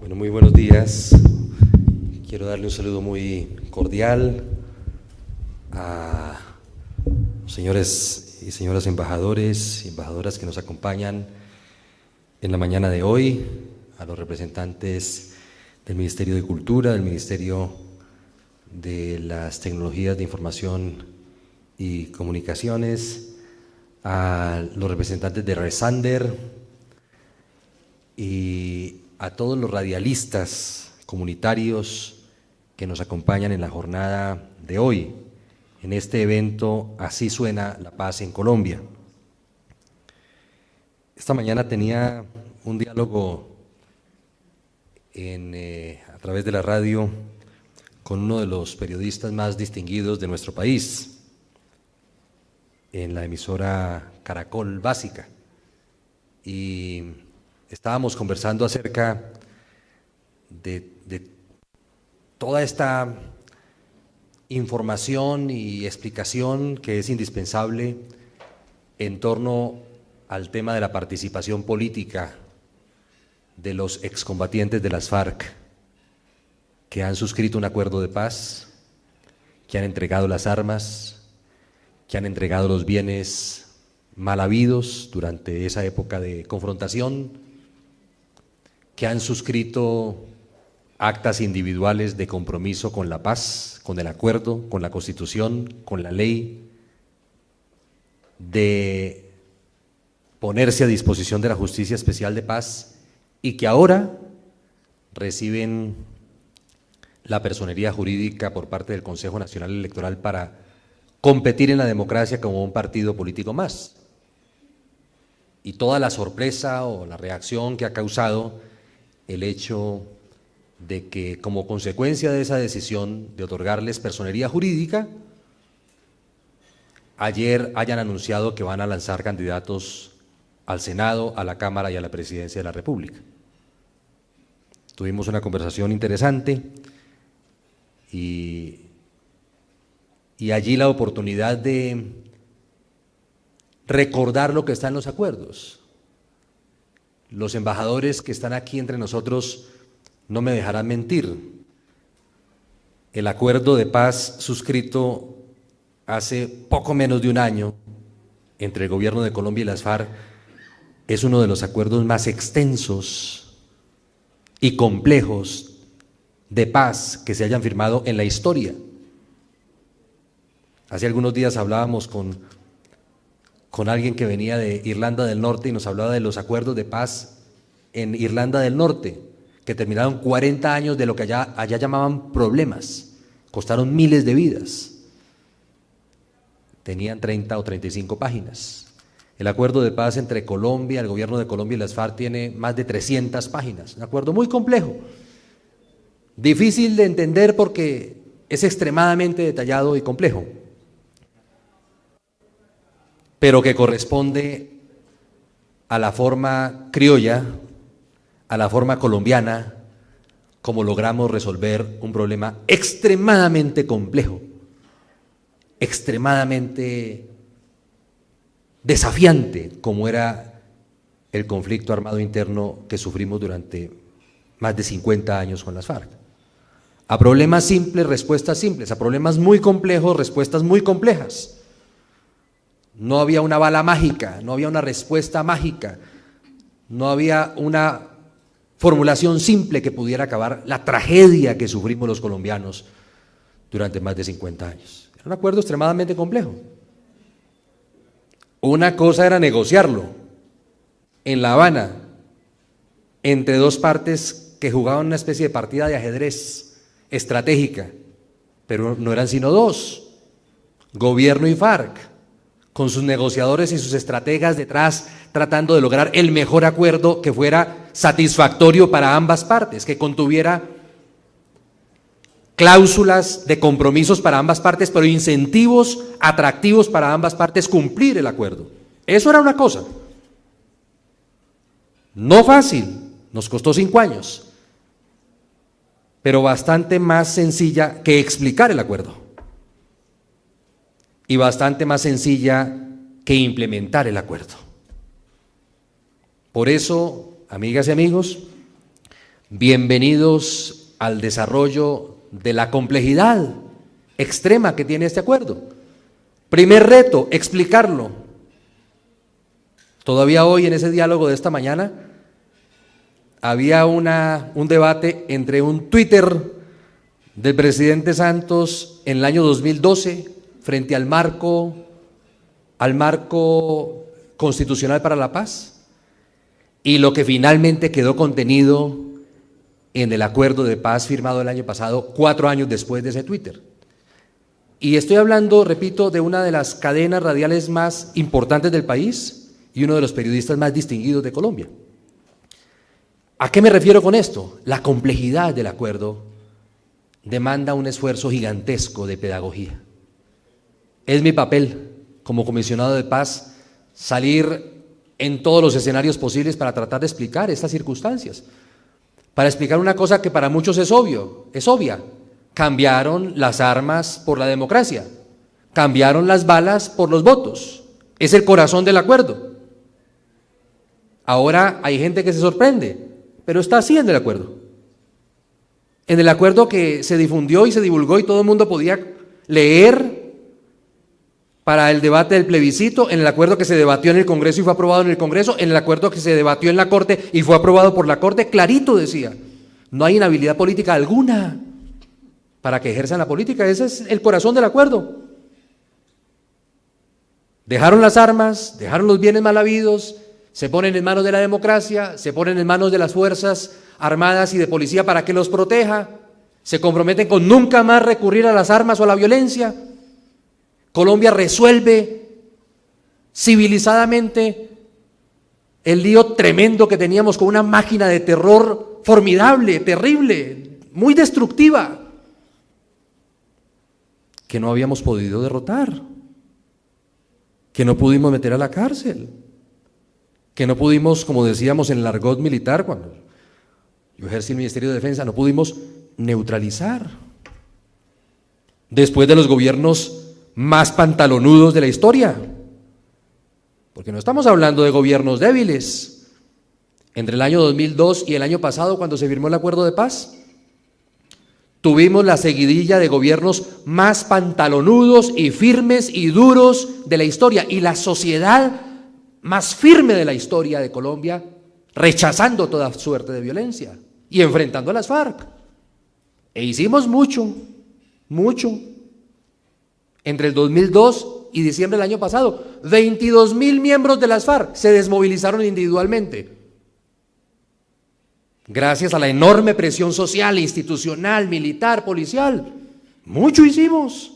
Bueno, muy buenos días. Quiero darle un saludo muy cordial a los señores y señoras embajadores y embajadoras que nos acompañan en la mañana de hoy, a los representantes del Ministerio de Cultura, del Ministerio de las Tecnologías de Información y Comunicaciones, a los representantes de Resander y a todos los radialistas comunitarios que nos acompañan en la jornada de hoy, en este evento Así suena la paz en Colombia. Esta mañana tenía un diálogo a través de la radio con uno de los periodistas más distinguidos de nuestro país, en la emisora Caracol Básica, y estábamos conversando acerca de toda esta información y explicación que es indispensable en torno al tema de la participación política de los excombatientes de las FARC que han suscrito un acuerdo de paz, que han entregado las armas, que han entregado los bienes mal habidos durante esa época de confrontación, que han suscrito actas individuales de compromiso con la paz, con el acuerdo, con la Constitución, con la ley, de ponerse a disposición de la Justicia Especial de Paz y que ahora reciben la personería jurídica por parte del Consejo Nacional Electoral para competir en la democracia como un partido político más. Y toda la sorpresa o la reacción que ha causado el hecho de que, como consecuencia de esa decisión de otorgarles personería jurídica, ayer hayan anunciado que van a lanzar candidatos al Senado, a la Cámara y a la Presidencia de la República. Tuvimos una conversación interesante y allí la oportunidad de recordar lo que está en los acuerdos. Los embajadores que están aquí entre nosotros no me dejarán mentir. El acuerdo de paz suscrito hace poco menos de un año entre el gobierno de Colombia y las FARC es uno de los acuerdos más extensos y complejos de paz que se hayan firmado en la historia. Hace algunos días hablábamos con alguien que venía de Irlanda del Norte y nos hablaba de los acuerdos de paz en Irlanda del Norte, que terminaron 40 años de lo que allá llamaban problemas, costaron miles de vidas, tenían 30 o 35 páginas. El acuerdo de paz entre Colombia, el gobierno de Colombia y las FARC tiene más de 300 páginas, un acuerdo muy complejo, difícil de entender porque es extremadamente detallado y complejo, pero que corresponde a la forma criolla, a la forma colombiana, como logramos resolver un problema extremadamente complejo, extremadamente desafiante, como era el conflicto armado interno que sufrimos durante más de 50 años con las FARC. A problemas simples, respuestas simples, a problemas muy complejos, respuestas muy complejas. No había una bala mágica, no había una respuesta mágica, no había una formulación simple que pudiera acabar la tragedia que sufrimos los colombianos durante más de 50 años. Era un acuerdo extremadamente complejo. Una cosa era negociarlo en La Habana entre dos partes que jugaban una especie de partida de ajedrez estratégica, pero no eran sino dos, gobierno y FARC, con sus negociadores y sus estrategas detrás, tratando de lograr el mejor acuerdo que fuera satisfactorio para ambas partes, que contuviera cláusulas de compromisos para ambas partes, pero incentivos atractivos para ambas partes cumplir el acuerdo. Eso era una cosa. No fácil, nos costó 5 años, pero bastante más sencilla que explicar el acuerdo. Y bastante más sencilla que implementar el acuerdo. Por eso, amigas y amigos, bienvenidos al desarrollo de la complejidad extrema que tiene este acuerdo. Primer reto, explicarlo. Todavía hoy en ese diálogo de esta mañana había un debate entre un Twitter del presidente Santos en el año 2012 frente al marco constitucional para la paz y lo que finalmente quedó contenido en el acuerdo de paz firmado el año pasado, 4 años después de ese Twitter. Y estoy hablando, repito, de una de las cadenas radiales más importantes del país y uno de los periodistas más distinguidos de Colombia. ¿A qué me refiero con esto? La complejidad del acuerdo demanda un esfuerzo gigantesco de pedagogía. Es mi papel como comisionado de paz salir en todos los escenarios posibles para tratar de explicar estas circunstancias, para explicar una cosa que para muchos es obvia. Cambiaron las armas por la democracia, cambiaron las balas por los votos, es el corazón del acuerdo. Ahora hay gente que se sorprende, pero está así en el acuerdo. En el acuerdo que se difundió y se divulgó y todo el mundo podía leer para el debate del plebiscito, en el acuerdo que se debatió en el Congreso y fue aprobado en el Congreso, en el acuerdo que se debatió en la Corte y fue aprobado por la Corte, clarito decía, no hay inhabilidad política alguna para que ejerzan la política. Ese es el corazón del acuerdo. Dejaron las armas, dejaron los bienes mal habidos, se ponen en manos de la democracia, se ponen en manos de las fuerzas armadas y de policía para que los proteja, se comprometen con nunca más recurrir a las armas o a la violencia. Colombia resuelve civilizadamente el lío tremendo que teníamos con una máquina de terror formidable, terrible, muy destructiva, que no habíamos podido derrotar, que no pudimos meter a la cárcel, que no pudimos, como decíamos en el argot militar, cuando yo ejercí el Ministerio de Defensa, no pudimos neutralizar. Después de los gobiernos más pantalonudos de la historia, porque no estamos hablando de gobiernos débiles. Entre el año 2002 y el año pasado, cuando se firmó el acuerdo de paz, tuvimos la seguidilla de gobiernos más pantalonudos y firmes y duros de la historia, y la sociedad más firme de la historia de Colombia, rechazando toda suerte de violencia y enfrentando a las FARC. E hicimos mucho. Entre el 2002 y diciembre del año pasado, 22.000 miembros de las FARC se desmovilizaron individualmente. Gracias a la enorme presión social, institucional, militar, policial. Mucho hicimos.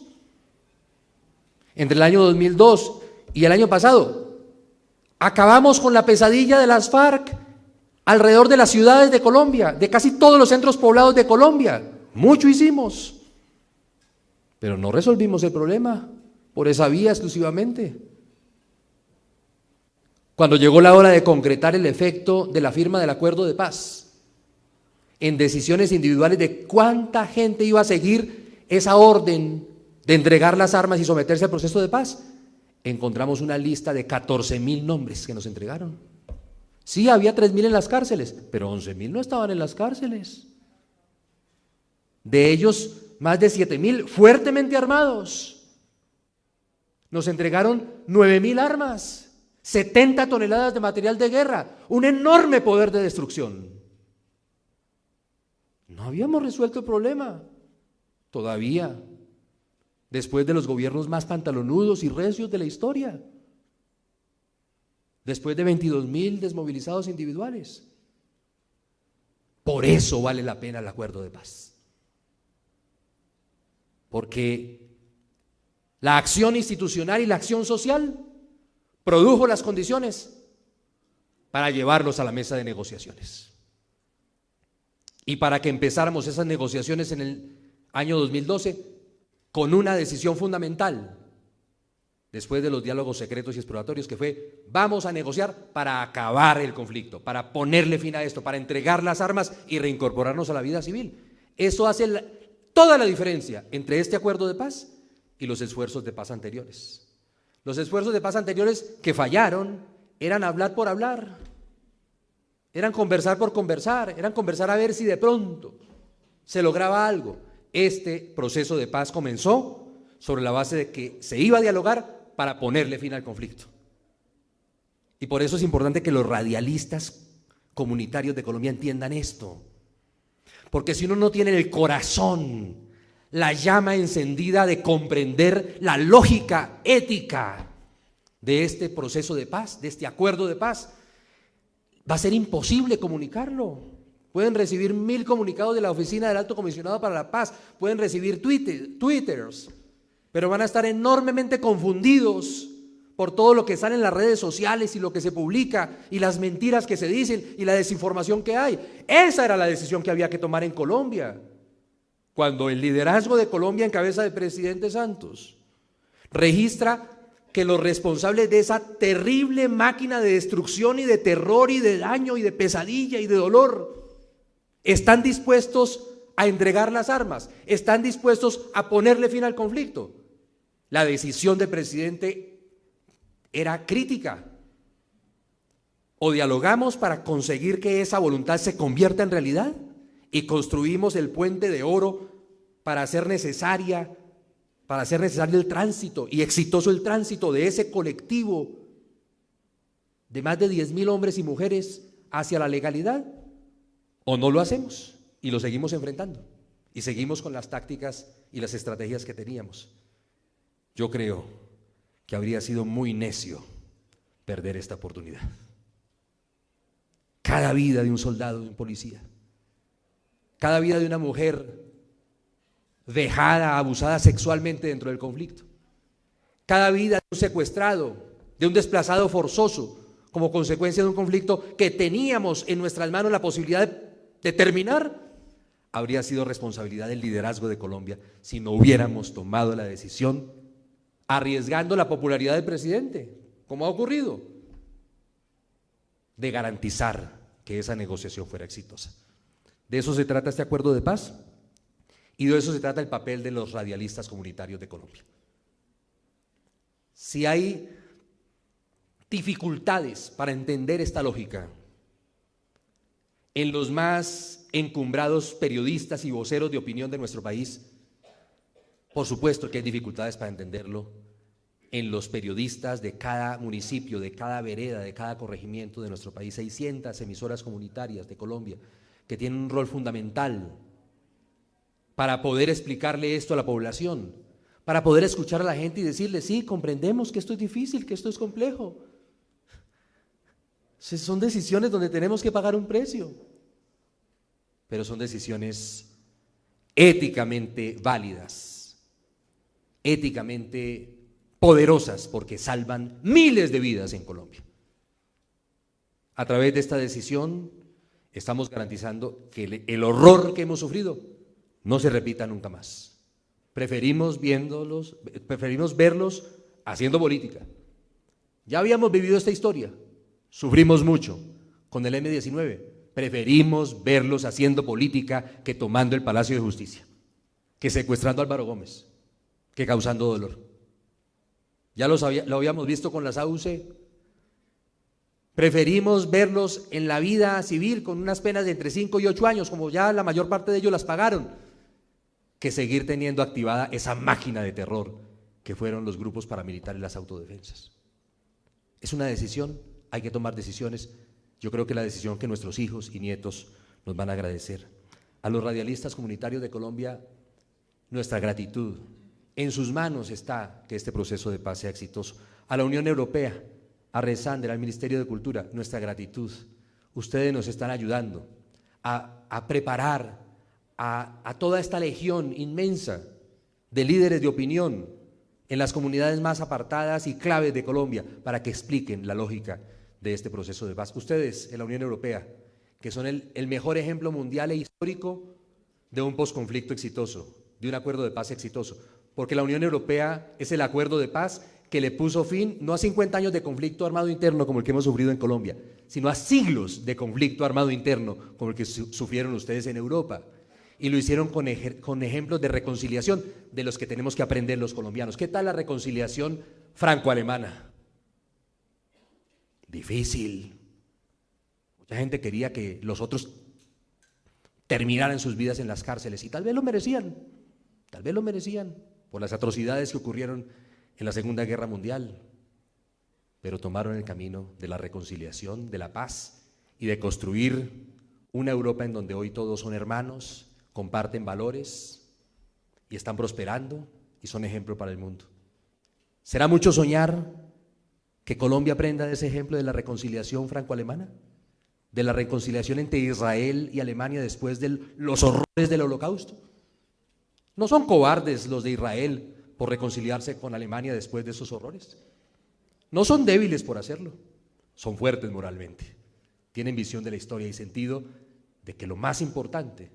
Entre el año 2002 y el año pasado, acabamos con la pesadilla de las FARC alrededor de las ciudades de Colombia, de casi todos los centros poblados de Colombia. Mucho hicimos, pero no resolvimos el problema por esa vía exclusivamente. Cuando llegó la hora de concretar el efecto de la firma del acuerdo de paz en decisiones individuales de cuánta gente iba a seguir esa orden de entregar las armas y someterse al proceso de paz, encontramos una lista de 14.000 nombres que nos entregaron. Sí, había 3.000 en las cárceles, pero 11.000 no estaban en las cárceles. De ellos, más de 7.000 fuertemente armados. Nos entregaron 9.000 armas, 70 toneladas de material de guerra, un enorme poder de destrucción. No habíamos resuelto el problema todavía, después de los gobiernos más pantalonudos y recios de la historia, después de 22.000 desmovilizados individuales. Por eso vale la pena el acuerdo de paz, porque la acción institucional y la acción social produjo las condiciones para llevarlos a la mesa de negociaciones. Y para que empezáramos esas negociaciones en el año 2012 con una decisión fundamental, después de los diálogos secretos y exploratorios, que fue: vamos a negociar para acabar el conflicto, para ponerle fin a esto, para entregar las armas y reincorporarnos a la vida civil. Eso hace toda la diferencia entre este acuerdo de paz y los esfuerzos de paz anteriores. Los esfuerzos de paz anteriores que fallaron eran hablar por hablar, eran conversar por conversar, eran conversar a ver si de pronto se lograba algo. Este proceso de paz comenzó sobre la base de que se iba a dialogar para ponerle fin al conflicto. Y por eso es importante que los radialistas comunitarios de Colombia entiendan esto. Porque si uno no tiene el corazón, la llama encendida de comprender la lógica ética de este proceso de paz, de este acuerdo de paz, va a ser imposible comunicarlo. Pueden recibir 1000 comunicados de la Oficina del Alto Comisionado para la Paz, pueden recibir twitters, pero van a estar enormemente confundidos por todo lo que sale en las redes sociales y lo que se publica y las mentiras que se dicen y la desinformación que hay. Esa era la decisión que había que tomar en Colombia, cuando el liderazgo de Colombia en cabeza del presidente Santos registra que los responsables de esa terrible máquina de destrucción y de terror y de daño y de pesadilla y de dolor están dispuestos a entregar las armas, están dispuestos a ponerle fin al conflicto. La decisión del presidente era crítica. O dialogamos para conseguir que esa voluntad se convierta en realidad y construimos el puente de oro para hacer necesario el tránsito y exitoso el tránsito de ese colectivo de más de 10.000 hombres y mujeres hacia la legalidad, o no lo hacemos y lo seguimos enfrentando y seguimos con las tácticas y las estrategias que teníamos. Yo creo que habría sido muy necio perder esta oportunidad. Cada vida de un soldado, de un policía, cada vida de una mujer dejada, abusada sexualmente dentro del conflicto, cada vida de un secuestrado, de un desplazado forzoso, como consecuencia de un conflicto que teníamos en nuestras manos la posibilidad de terminar, habría sido responsabilidad del liderazgo de Colombia si no hubiéramos tomado la decisión, arriesgando la popularidad del presidente, como ha ocurrido, de garantizar que esa negociación fuera exitosa. De eso se trata este acuerdo de paz y de eso se trata el papel de los radialistas comunitarios de Colombia. Si hay dificultades para entender esta lógica en los más encumbrados periodistas y voceros de opinión de nuestro país, por supuesto que hay dificultades para entenderlo en los periodistas de cada municipio, de cada vereda, de cada corregimiento de nuestro país, 600 emisoras comunitarias de Colombia, que tienen un rol fundamental para poder explicarle esto a la población, para poder escuchar a la gente y decirle, sí, comprendemos que esto es difícil, que esto es complejo. Son decisiones donde tenemos que pagar un precio, pero son decisiones éticamente válidas, éticamente poderosas, porque salvan miles de vidas en Colombia. A través de esta decisión estamos garantizando que el horror que hemos sufrido no se repita nunca más. Preferimos verlos haciendo política. Ya habíamos vivido esta historia, sufrimos mucho con el M-19. Preferimos verlos haciendo política que tomando el Palacio de Justicia, que secuestrando a Álvaro Gómez, que causando dolor. Ya lo habíamos visto con las AUC. Preferimos verlos en la vida civil con unas penas de entre 5 y 8 años, como ya la mayor parte de ellos las pagaron, que seguir teniendo activada esa máquina de terror que fueron los grupos paramilitares y las autodefensas. Es una decisión, hay que tomar decisiones. Yo creo que la decisión que nuestros hijos y nietos nos van a agradecer. A los radialistas comunitarios de Colombia, nuestra gratitud. En sus manos está que este proceso de paz sea exitoso. A la Unión Europea, a Resander, al Ministerio de Cultura, nuestra gratitud. Ustedes nos están ayudando a preparar a toda esta legión inmensa de líderes de opinión en las comunidades más apartadas y claves de Colombia para que expliquen la lógica de este proceso de paz. Ustedes en la Unión Europea, que son el mejor ejemplo mundial e histórico de un posconflicto exitoso, de un acuerdo de paz exitoso, porque la Unión Europea es el acuerdo de paz que le puso fin no a 50 años de conflicto armado interno como el que hemos sufrido en Colombia, sino a siglos de conflicto armado interno como el que sufrieron ustedes en Europa. Y lo hicieron con ejemplos de reconciliación de los que tenemos que aprender los colombianos. ¿Qué tal la reconciliación franco-alemana? Difícil, Mucha gente quería que los otros terminaran sus vidas en las cárceles y tal vez lo merecían por las atrocidades que ocurrieron en la Segunda Guerra Mundial, pero tomaron el camino de la reconciliación, de la paz y de construir una Europa en donde hoy todos son hermanos, comparten valores y están prosperando y son ejemplo para el mundo. ¿Será mucho soñar que Colombia aprenda de ese ejemplo de la reconciliación franco-alemana? ¿De la reconciliación entre Israel y Alemania después de los horrores del Holocausto? No son cobardes los de Israel por reconciliarse con Alemania después de esos horrores. No son débiles por hacerlo, son fuertes moralmente. Tienen visión de la historia y sentido de que lo más importante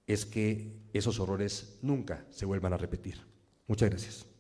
es que esos horrores nunca se vuelvan a repetir. Muchas gracias.